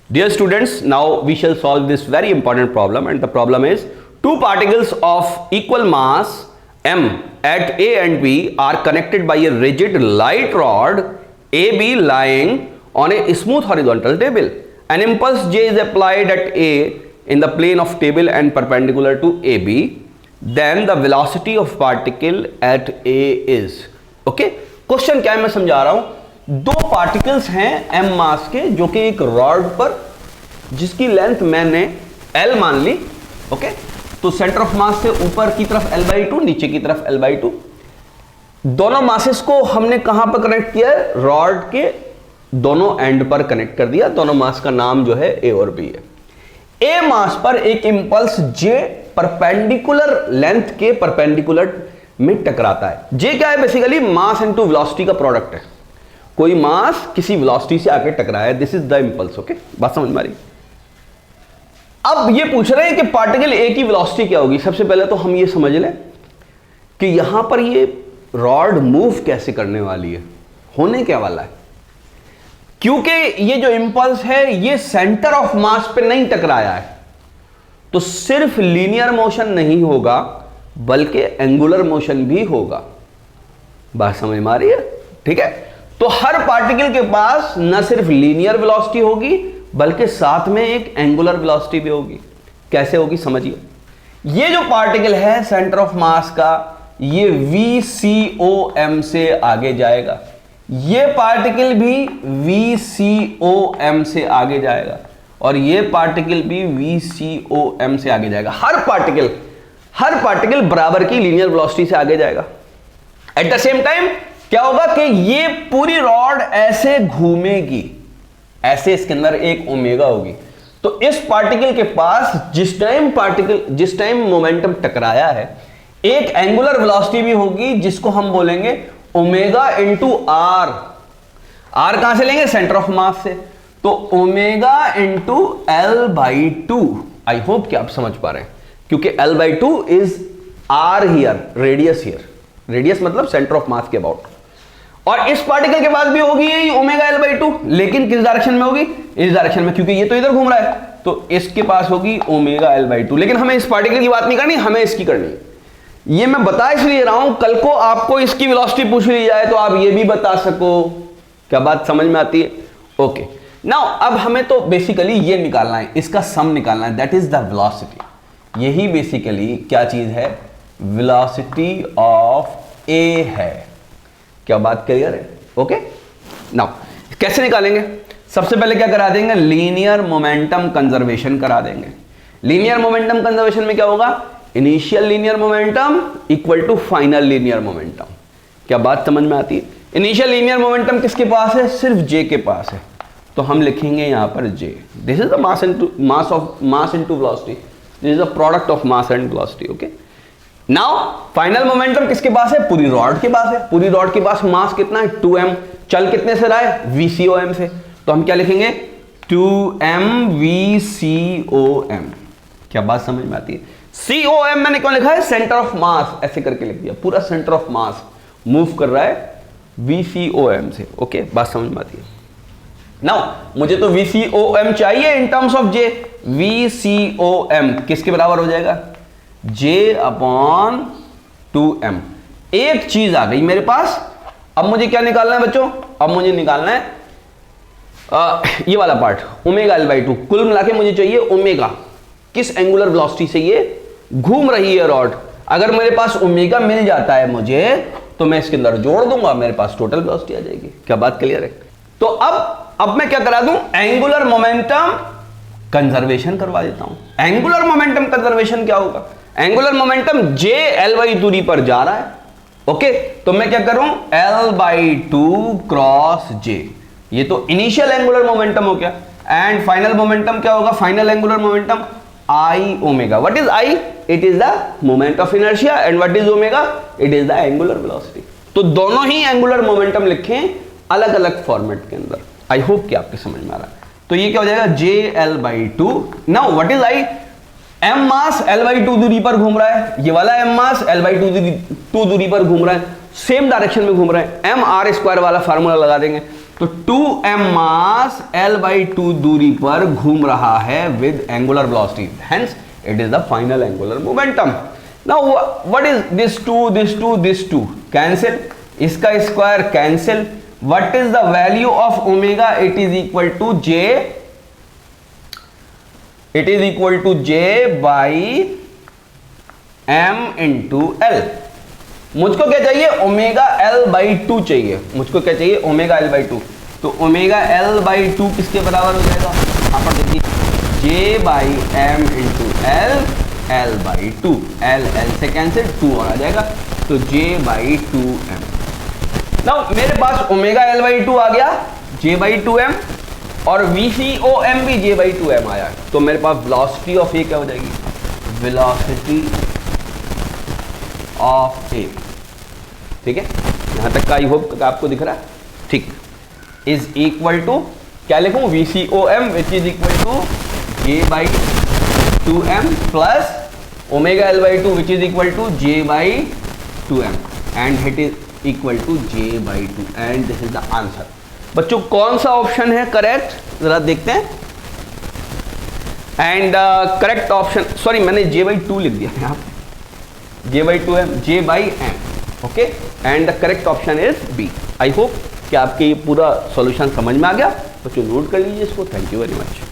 Dear students, now we shall solve this very important problem, and the problem is two particles of equal mass m at A and B are connected by a rigid light rod AB lying on a smooth horizontal table. An impulse J is applied at A in the plane of table and perpendicular to AB. Then the velocity of particle at A is. Okay? Question क्या है मैं समझा रहा हूं. दो particles हैं m मास के जो कि एक रॉड पर, जिसकी लेंथ मैंने l मान ली. ओके, तो सेंटर ऑफ मास से ऊपर की तरफ l/2, नीचे की तरफ l/2. दोनों मासेस को हमने कहां पर कनेक्ट किया है? रॉड के दोनों एंड पर कनेक्ट कर दिया. दोनों मास का नाम जो है a और b है. a मास पर एक इंपल्स j परपेंडिकुलर लेंथ के परपेंडिकुलर में टकराता है. j क्या है? बेसिकली मास इनटू वेलोसिटी का प्रोडक्ट है. कोई मास किसी वेलोसिटी से आके टकराया, this is the impulse. Okay, बात समझ में आ रही? अब ये पूछ रहे हैं कि पार्टिकल ए की वेलोसिटी क्या होगी. सबसे पहले तो हम ये समझ लें कि यहां पर ये रॉड मूव कैसे करने वाली है, होने क्या वाला है. क्योंकि ये जो इंपल्स है ये सेंटर ऑफ मास पे नहीं टकराया है, तो सिर्फ लीनियर मोशन नहीं होगा बल्कि एंगुलर मोशन भी होगा. बात समझ में आ रही है? ठीक है, तो हर पार्टिकल के पास न सिर्फ लीनियर वेलोसिटी होगी बल्कि साथ में एक एंगुलर वेलोसिटी भी होगी. कैसे होगी समझिए. ये जो पार्टिकल है सेंटर ऑफ मास का, ये VCOM से आगे जाएगा. ये पार्टिकल भी VCOM से आगे जाएगा और ये पार्टिकल भी VCOM से आगे जाएगा. हर पार्टिकल बराबर की लीनियर वेलोसिटी से आगे जाएगा. एट द सेम टाइम क्या होगा कि ये पूरी रॉड ऐसे घूमेगी, ऐसे इसके अंदर एक ओमेगा होगी. तो इस पार्टिकल के पास जिस टाइम मोमेंटम टकराया है, एक एंगुलर वेलोसिटी भी होगी जिसको हम बोलेंगे ओमेगा इंटू आर. आर कहां से लेंगे? सेंटर ऑफ मास से. तो ओमेगा इंटू L/2. आई होप कि आप समझ पा रहे हैं, क्योंकि L/2 is R here, radius here. Radius मतलब सेंटर ऑफ मास के अबाउट. और इस पार्टिकल के पास भी होगी यही ओमेगा L/2, लेकिन किस डायरेक्शन में होगी? इस डायरेक्शन में, क्योंकि ये तो इधर घूम रहा है. तो इसके पास होगी ओमेगा L/2. लेकिन हमें इस पार्टिकल की बात नहीं करनी, हमें इसकी करनी है. ये मैं बता इसलिए रहा हूं, कल को आपको इसकी वेलोसिटी पूछ ली जाए तो आप ये भी बता सको. क्या बात समझ में आती है? ओके, नाउ अब हमें तो बेसिकली ये निकालना है, इसका सम निकालना है, दैट इज द वेलोसिटी. यही बेसिकली क्या चीज है? वेलोसिटी ऑफ ए है. क्या बात क्लियर है? ओके, नाउ कैसे निकालेंगे? सबसे पहले क्या करा देंगे? लीनियर मोमेंटम कंजर्वेशन करा देंगे. लीनियर मोमेंटम कंजर्वेशन में क्या होगा? Initial linear momentum equal to final linear momentum. क्या बात समझ में आती है? इनिशियल लीनियर मोमेंटम किसके पास है? सिर्फ जे के पास है. तो हम लिखेंगे यहां पर J. This is the mass into velocity. This is the product of mass and velocity. Okay, now final momentum किसके पास है? पूरी रॉड के पास है. पूरी रॉड के पास मास कितना है? 2m. चल कितने से रहा है? VCOM से. तो हम क्या लिखेंगे? 2m VCOM. क्या बात समझ में आती है? COM मैंने क्यों लिखा है? सेंटर ऑफ मास, ऐसे करके लिख दिया. पूरा सेंटर ऑफ मास मूव कर रहा है VCOM से. ओके, बात समझ में आती है? नाउ मुझे तो VCOM चाहिए in terms of J. VCOM किसके बराबर हो जाएगा? J/2m. एक चीज आ गई मेरे पास. अब मुझे क्या निकालना है बच्चों? अब मुझे निकालना है ये वाला पार्ट, ओमेगा L/2. कुल मिला के मुझे चाहिए ओमेगा. किस एंगुलर वेलोसिटी से ये घूम रही है रॉड. अगर मेरे पास ओमेगा मिल जाता है मुझे, तो मैं इसके अंदर जोड़ दूंगा, मेरे पास टोटल वेलोसिटी आ जाएगी. क्या बात क्लियर है? तो अब मैं क्या करा दूं? एंगुलर मोमेंटम कंजर्वेशन करवा देता हूं. एंगुलर मोमेंटम कंजर्वेशन क्या होगा? एंगुलर मोमेंटम J L/2 दूरी पर जा रहा है. ओके, तो मैं क्या करूं? L/2 cross J. ये तो इनिशियल एंगुलर मोमेंटम हो गया. एंड फाइनल मोमेंटम क्या होगा? Final angular momentum I omega. What is I? It is the moment of inertia. And what is omega? It is the angular velocity. तो दोनों ही angular momentum लिखें अलग अलग format के अंदर. आई होप कि आपके समझ में आ रहा है. तो ये क्या हो जाएगा? J L/2. Now what is I? m mass L/2 दूरी पर घूम रहा है. ये वाला m मास L/2 दूरी पर घूम रहा है. सेम डायरेक्शन में घूम रहे हैं. m r² वाला फार्मूला लगा देंगे. तो 2m मास l/2 दूरी पर घूम रहा है with angular velocity, hence it is the final angular momentum. Now what is this 2 cancel, इसका square cancel, what is the value of omega, it is equal to J by m into L. मुझको क्या चाहिए, omega l/2 चाहिए, मुझको क्या चाहिए, omega l/2। तो omega l/2 किसके बराबर हो जाएगा, यहां पर देखिए J by m into L, l/2, l से कैंसिल, 2 और आ जाएगा, तो J/2m। नाउ मेरे पास ओमेगा l/2 आ गया, J/2m, और VCOM भी J/2m आया, तो मेरे पास वेलोसिटी ऑफ ए क्या हो जाएगी, वेलोसिटी ऑफ ए, ठीक है, यहां तक का आई होप आपको दिख रहा है, ठीक, इज इक्वल टू क्या लिखूं, VCOM which is equal to J/2m plus omega l/2 which is equal to J/2m and it is equal to J/2 and this is the answer. बच्चों कौन सा ऑप्शन है करेक्ट, जरा देखते हैं। एंड करेक्ट ऑप्शन, सॉरी मैंने J/2 लिख दिया यहाँ पे, J/2m, J/m, okay, and the correct option is B. I hope कि आपके ये पूरा सॉल्यूशन समझ में आ गया, बच्चों नोट कर लीजिए इसको। Thank you very much.